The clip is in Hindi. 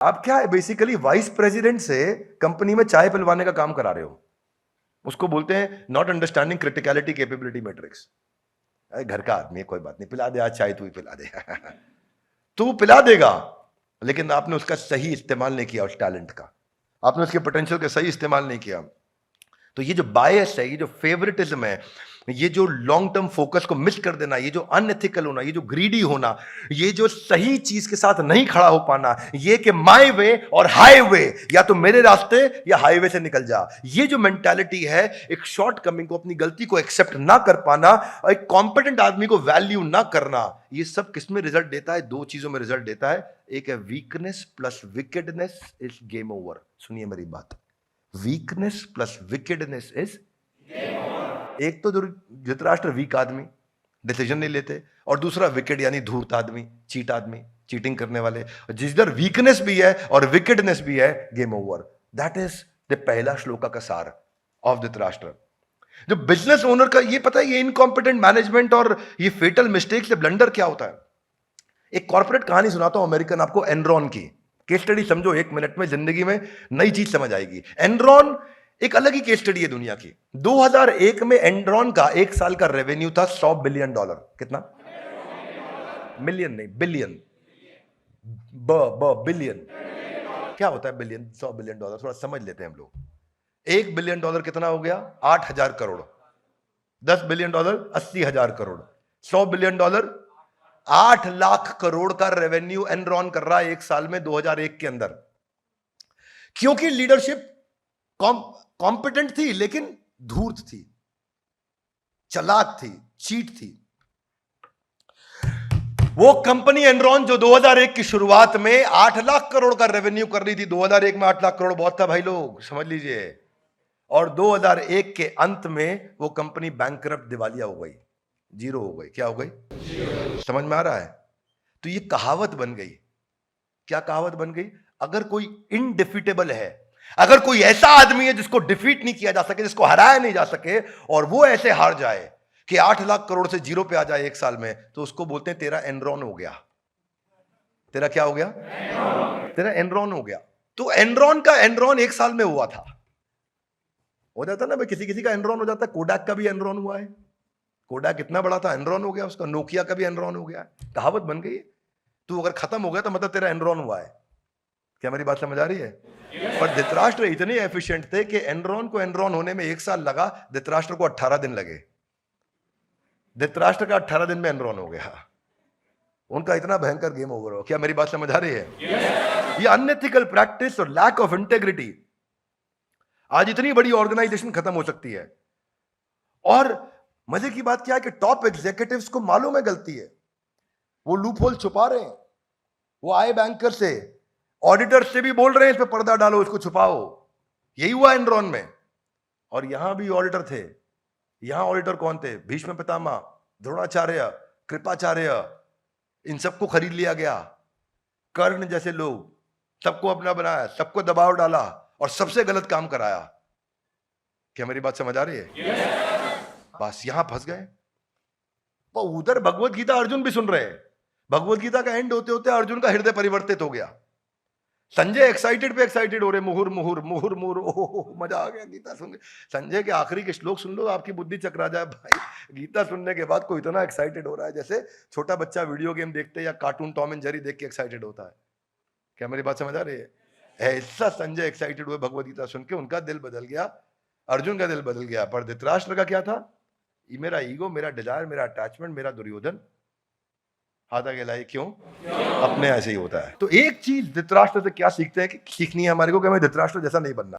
आप क्या है बेसिकली वाइस प्रेसिडेंट से कंपनी में चाय पिलवाने का काम करा रहे हो। उसको बोलते हैं not understanding criticality capability matrix. घर का आदमी है, कोई बात नहीं, पिला दे आज चाय, तू ही पिला दे तो वो पिला देगा, लेकिन आपने उसका सही इस्तेमाल नहीं किया, उस टैलेंट का आपने उसके पोटेंशियल का सही इस्तेमाल नहीं किया। तो ये जो बायस है, ये जो फेवरेटिज्म है, ये जो लॉन्ग टर्म फोकस को मिस कर देना, ये जो अनएथिकल होना, ये जो ग्रीडी होना, ये जो सही चीज के साथ नहीं खड़ा हो पाना, ये कि माय वे और हाईवे, या तो मेरे रास्ते या हाईवे से निकल जा, ये जो मेंटालिटी है, एक शॉर्ट कमिंग को, अपनी गलती को एक्सेप्ट ना कर पाना, और एक कॉम्पिटेंट आदमी को वैल्यू ना करना, ये सब किस में रिजल्ट देता है? दो चीजों में रिजल्ट देता है। एक है weakness plus wickedness is game over. सुनिए मेरी बात, वीकनेस प्लस विकेडनेस इज, एक तो धृतराष्ट्र वीक आदमी, डिसीजन नहीं लेते, और दूसरा विकेड यानी धूर्त आदमी, चीट आदमी, चीटिंग करने वाले। जिधर वीकनेस भी है और विकेडनेस भी है, game over. That is the पहला श्लोका का सार ऑफ धृतराष्ट्र। जो बिजनेस ओनर का ये पता है, ये इनकॉम्पिटेंट मैनेजमेंट और ये फेटल मिस्टेक से ब्लंडर क्या होता है। एक कॉर्पोरेट कहानी सुनाता हूं अमेरिकन आपको, एनरॉन की केस स्टडी समझो, 1 मिनट में जिंदगी में नई चीज समझ आएगी। एनरॉन एक अलग ही केस स्टडी है दुनिया की। 2001 में एनरॉन का 1 साल का रेवेन्यू था $100 बिलियन। कितना? मिलियन नहीं, बिलियन। बिलियन क्या होता है? बिलियन, $100 बिलियन, थोड़ा समझ लेते हैं हम लोग। $1 बिलियन कितना हो गया? 8,000 करोड़। $10 बिलियन 80,000 करोड़। $100 बिलियन 8 लाख करोड़ का रेवेन्यू एनरॉन कर रहा है 1 साल में 2001 के अंदर। क्योंकि लीडरशिप कॉम्पिटेंट थी, लेकिन धूर्त थी, चालाक थी, चीट थी। वो कंपनी एनरॉन जो 2001 की शुरुआत में 8 लाख करोड़ का रेवेन्यू कर रही थी, 2001 में 8 लाख करोड़ बहुत था भाई लोग, समझ लीजिए। और 2001 के अंत में वो कंपनी बैंकरप्ट, दिवालिया हो गई, जीरो हो गई। क्या हो गई? समझ में आ रहा है? तो ये कहावत बन गई। क्या कहावत बन गई? अगर कोई इनडिफीटेबल है, अगर कोई ऐसा आदमी है जिसको डिफीट नहीं किया जा सके, जिसको हराया नहीं जा सके, और वो ऐसे हार जाए कि 8 लाख करोड़ से जीरो पे आ जाए 1 साल में, तो उसको बोलते हैं तेरा एनरॉन हो गया। तेरा क्या हो गया? तेरा एनरॉन हो गया। तो एनरॉन का एनरॉन 1 साल में हुआ था। हो जाता ना भाई, किसी किसी का एनरॉन हो जाता है। कोडाक का भी एनरॉन हुआ है। कोडाक कितना बड़ा था, एनरॉन हो गया उसका। नोकिया का भी एनरॉन हो गया। कहावत बन गई। तू अगर खत्म हो गया तो मतलब तेरा एनरॉन हुआ है। क्या मेरी बात समझ आ रही है? पर धृतराष्ट्र इतने एफिशिएंट थे कि एनरॉन को एनरॉन होने में 1 साल लगा, धृतराष्ट्र को 18 दिन लगे। धृतराष्ट्र का 18 दिन में एनरॉन हो गया। उनका इतना भयंकर गेम ओवर हो। क्या मेरी बात समझ आ रही है? ये अनएथिकल प्रैक्टिस और लैक ऑफ इंटेग्रिटी आज इतनी बड़ी ऑर्गेनाइजेशन खत्म हो सकती है। और मजे की बात क्या है कि टॉप एग्जीक्यूटिव्स को मालूम है गलती है, वो लूप होल छुपा रहे हैं। वो आए बैंकर से, ऑडिटर से भी बोल रहे हैं इस पे पर्दा डालो, इसको छुपाओ। यही हुआ एनरॉन में। और यहां भी ऑडिटर थे। यहां ऑडिटर कौन थे? भीष्म पितामह, द्रोणाचार्य, कृपाचार्य, इन सबको खरीद लिया गया। कर्ण जैसे लोग, सबको अपना बनाया, सबको दबाव डाला और सबसे गलत काम कराया। क्या मेरी बात समझ आ रही है? बस यहां फंस गए। तो उधर भगवत गीता अर्जुन भी सुन रहे हैं। भगवत गीता का एंड होते होते अर्जुन का हृदय परिवर्तित हो गया। संजय एक्साइटेड पे एक्साइटेड हो रहे, मुहुर मुहुर मुहुर मुहुर, ओह मजा आ गया गीता सुन के। संजय के आखिरी के श्लोक सुन लो, आपकी बुद्धि चकरा जाए भाई। गीता सुनने के बाद कोई इतना एक्साइटेड हो रहा है जैसे छोटा बच्चा वीडियो गेम देखते या कार्टून टॉम एंड जेरी देख के एक्साइटेड होता है। क्या मेरी बात समझ आ रही है? ऐसा संजय एक्साइटेड हुए भगवत गीता सुन के, उनका दिल बदल गया, अर्जुन का दिल बदल गया। पर धृतराष्ट्र का क्या था? मेरा ईगो, मेरा डिजायर, मेरा अटैचमेंट, मेरा दुर्योधन आधा गिलाई। क्यों? अपने ऐसे ही होता है। तो एक चीज धृतराष्ट्र से क्या सीखते हैं कि सीखनी है हमारे को कि हमें धृतराष्ट्र जैसा नहीं बनना।